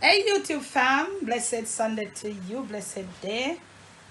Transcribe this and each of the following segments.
Hey YouTube fam, blessed Sunday to you, blessed day.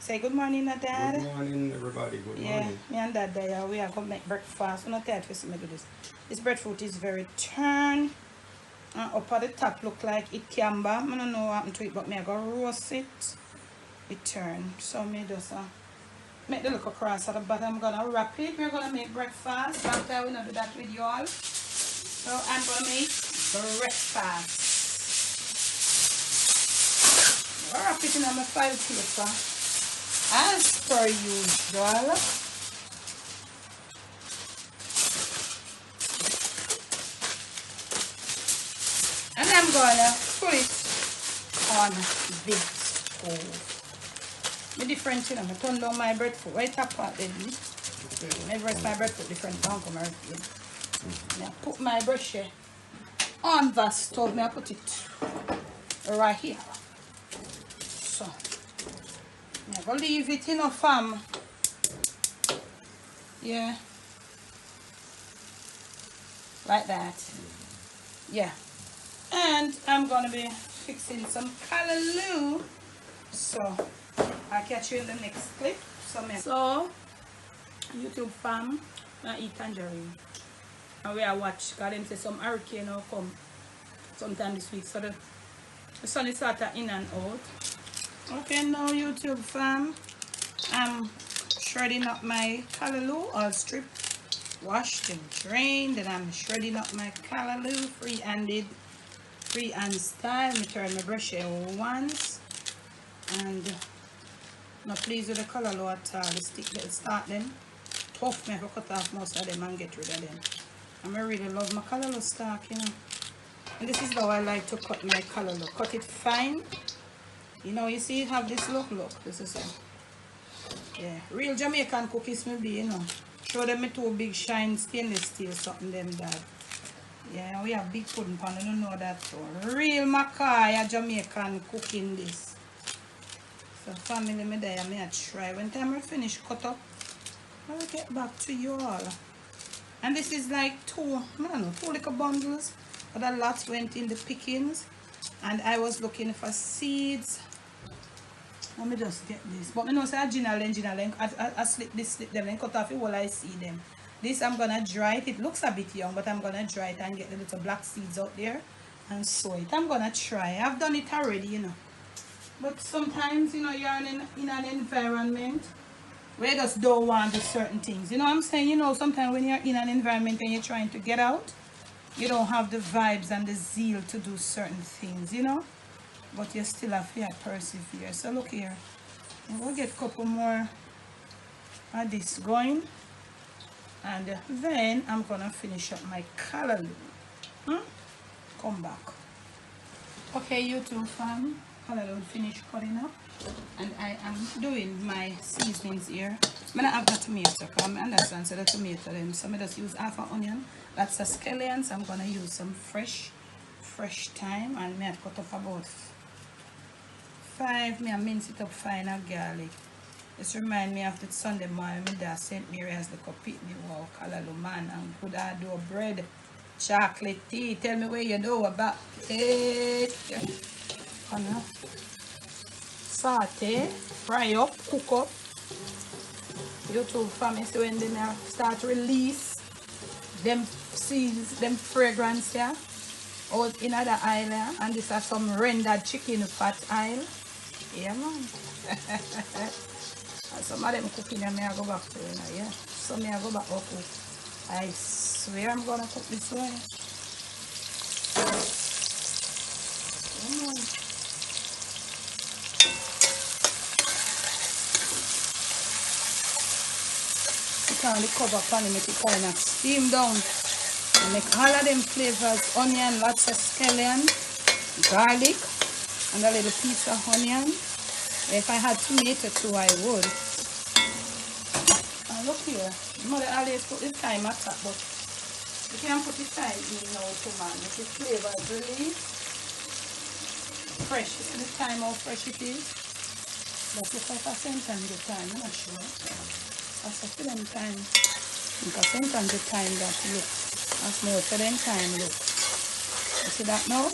Say good morning, Dad. Good morning, everybody. Good morning. Me and Dad, we are going to make breakfast. I'm not tired to do this. This breadfruit is very turned. Up at the top look like it camber. I don't know what happened to it, but me I go roast it. It turn. So me just make the look across at the bottom. I'm gonna wrap it. We're gonna make breakfast. After I will not do that with you all. So I'm gonna make breakfast. I'll wrap it in my file paper as per usual. And I'm gonna put it on the stove. The different thing, I turn down my breadfruit. Right up part then. I rest my breadfruit different down come out again. I put my brush on the stove. I put it right here. So I'm gonna leave it in a fam. Yeah. Like that. Yeah. And I'm gonna be fixing some callaloo. So I'll catch you in the next clip. So YouTube fam, I eat tangerine. And we are watch, because them say some hurricane will come sometime this week. So the sun is sort of in and out. Okay, now YouTube fam, I'm shredding up my callaloo, all stripped, washed and drained. Then I'm shredding up my callaloo, free-handed, freehand style. I turn my brush once. And I'm not pleased with the callaloo at all. The stick that start them tough. I have to cut off most of them and get rid of them. And I really love my callaloo stalk, you know. And this is how I like to cut my callaloo. Cut it fine. You know, you see it have this look. This is it. Yeah, real Jamaican cookies maybe, you know. Show them my two big shine stainless steel something them that. Yeah, we have big pudding pan, I don't know that too. Real Mackay Jamaican cooking this. So family me there, I try. When time I finish cut up, I will get back to you all. And this is like two little bundles. But a lot went in the pickings. And I was looking for seeds. Let me just get this. But I know say I slip them and cut off it while I see them. This I'm gonna dry it. It looks a bit young, but I'm gonna dry it and get the little black seeds out there and sow it. I'm gonna try. I've done it already, you know. But sometimes, you know, you're in an environment where you just don't want to do certain things. You know what I'm saying? You know, sometimes when you're in an environment and you're trying to get out, you don't have the vibes and the zeal to do certain things, you know. But you still have to persevere. So look here. We'll get a couple more of this going. And then I'm going to finish up my callaloo. Come back. Okay, YouTube fam. Callaloo finished cutting up. And I am doing my seasonings here. I'm going to have the tomato. Because I understand so the tomato them. So I just use half an onion. That's a scallion. So I'm going to use some fresh thyme. And I cut up about 5. I mince it up fine of garlic. This remind me of the Sunday morning. My dad sent me as the copy. Wow, callaloo man. And good I do bread, chocolate tea. Tell me where you know about it. Gonna saute, fry up, cook up. YouTube family, so when they start to release them seeds, them fragrance here out in other aisle. And this are some rendered chicken fat aisle. Yeah, man. And some of them cooking and I go back to, you know, yeah. So I go back up cook. I swear I'm gonna cook this way. Put on the cover pan and make it kind of steam down. And make all of them flavors, onion, lots of scallion, garlic, and a little piece of onion. If I had tomato too, I would. And look here, mother always put the thyme at top, but you can put the thyme in now too, man. Make the flavor really fresh. You see the thyme how fresh it is? But if I send time the time, I'm not sure. I said them time. Because sometimes the time that look. As more for them time look. You see that now?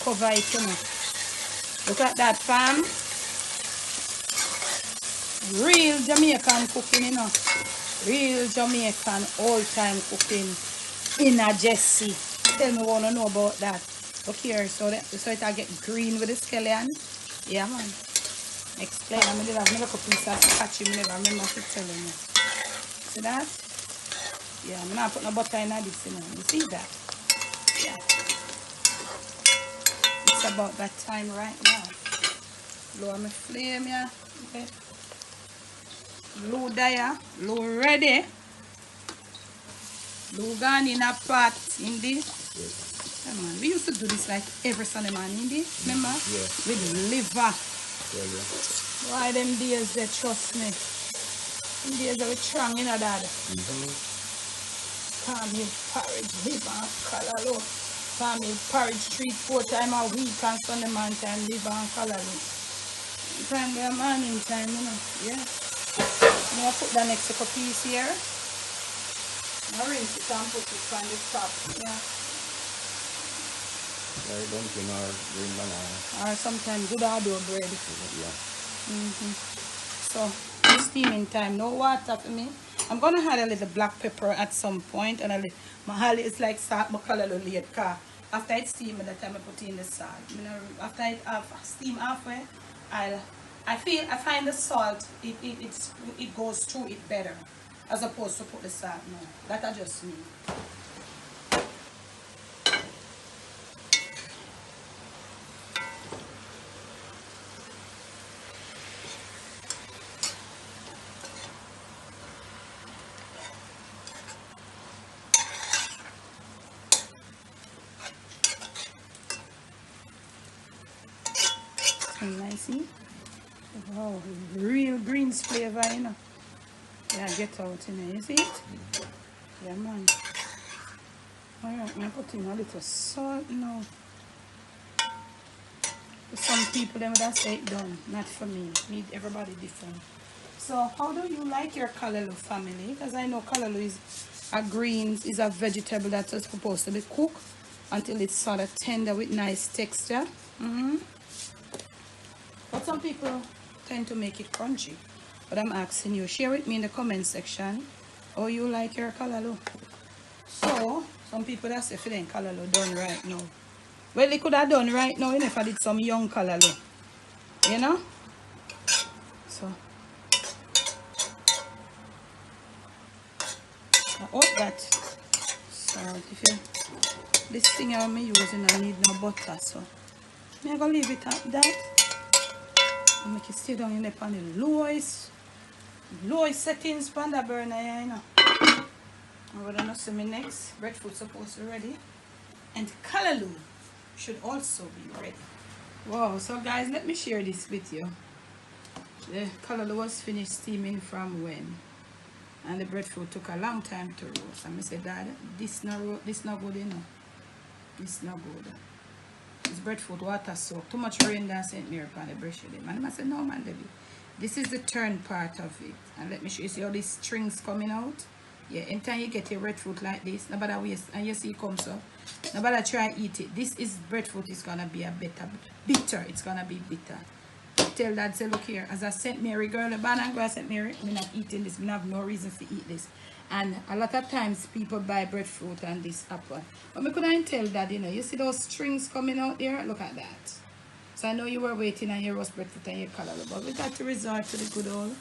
cover it, you know. Look at that, fam. Real Jamaican cooking, you know. Real Jamaican all-time cooking in a Jessie. Tell me what you know about that. Look here, so it'll get green with the scallion. Yeah, man. Explain. I did have a couple pieces of scotch. I never remember to tell you. See that? Yeah, I'm not putting no butter in this, you know. You see that? Yeah. It's about that time right now. Lower my flame, yeah. Okay. Low there, low ready. Low gone in a pot in this. Yeah, man. We used to do this like every Sunday morning, remember? Yeah. With liver. Yeah. Why them days they trust me? Them days they were strong, you know, Dad. Family porridge, liver and callaloo. Family porridge 3-4 times a week and Sunday morning time, liver and callaloo. Time be a morning time, you know. Yeah. I'm going to put the next couple piece here. I rinse it and put it on the top. Yeah. Dumpling or green banana. Or sometimes good hard dough bread. Yeah. So, steaming time. No water for me. I'm going to add a little black pepper at some point. And my holly is like salt, my callaloo late. After it's steaming, that time I put in the salt. After it steam halfway, I find the salt, it goes through it better. As opposed to put the salt. No, that I just need. Nice. Wow, real greens flavor, you know. Yeah, get out in there, you see it? Yeah, man. Alright, I'm putting a little salt now. For some people, they would have said it done. Not for me. Need everybody different. So, how do you like your callaloo, family? Because I know callaloo is a greens, is a vegetable that's supposed to be cooked until it's sort of tender with nice texture. But some people tend to make it crunchy. But I'm asking you, share with me in the comment section how you like your callaloo. So, some people that say if it ain't callaloo done right now. Well, they could have done right now if I did some young callaloo. You know? So, I hope that salt, if you, this thing I'm using, I need no butter. So, I'm going to leave it at that. And make it stay down in there on the lowest settings on the burner, you know. I'm going to see me next. Breadfruit supposed to be ready. And callaloo should also be ready. Wow, so guys, let me share this with you. The callaloo was finished steaming from when? And the breadfruit took a long time to roast. And I said, Dad, this not good, you know. This not good. This breadfruit water soaked. Too much rain that sent me upon the brush with them. And I said, no, man, Debbie. This is the turn part of it. And let me show you. See all these strings coming out? Yeah, anytime you get your breadfruit like this, nobody waste. And you see it comes up. Nobody try eat it. This is breadfruit is gonna be a bitter. It's gonna be bitter. Tell Dad, say, look here, as I sent Mary, girl, the banana girl, I sent Mary, I'm not eating this. I have no reason to eat this. And a lot of times people buy breadfruit and this apple. But I couldn't tell Dad, you know, you see those strings coming out there? Look at that. So I know you were waiting on your roast breadfruit and your callaloo, but we got to resort to the good old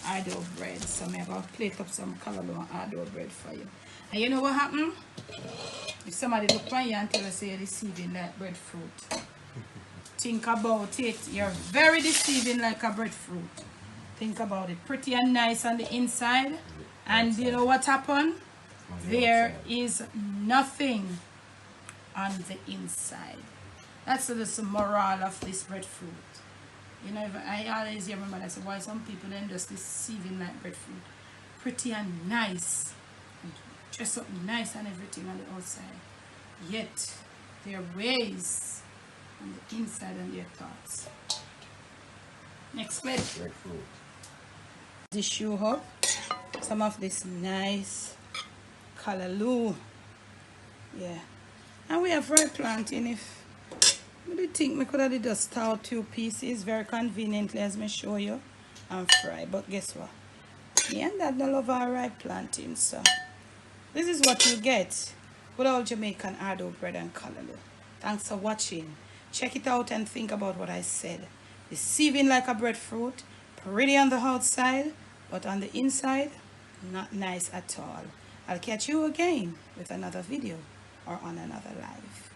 hard dough bread. So I'm going to plate up some callaloo and hard dough bread for you. And you know what happened? If somebody look at you and tell us you're deceiving like breadfruit, think about it. You're very deceiving like a breadfruit. Think about it. Pretty and nice on the inside. And you know what happened? There is nothing on the inside. That's the moral of this breadfruit. You know, I always hear my mother say, why some people then just deceiving like breadfruit. Pretty and nice. And dress up nice and everything on the outside. Yet, their ways on the inside and their thoughts. Next clip. Breadfruit. Dish you up some of this nice callaloo. Yeah. And we have red plantain if I did think I could have just towed 2 pieces very conveniently as me show you and fry. But guess what? Me and Dad no love our ripe plantain, so this is what you get. Good old Jamaican hard bread and callaloo. Thanks for watching. Check it out and think about what I said. Deceiving like a breadfruit, pretty on the outside, but on the inside, not nice at all. I'll catch you again with another video or on another live.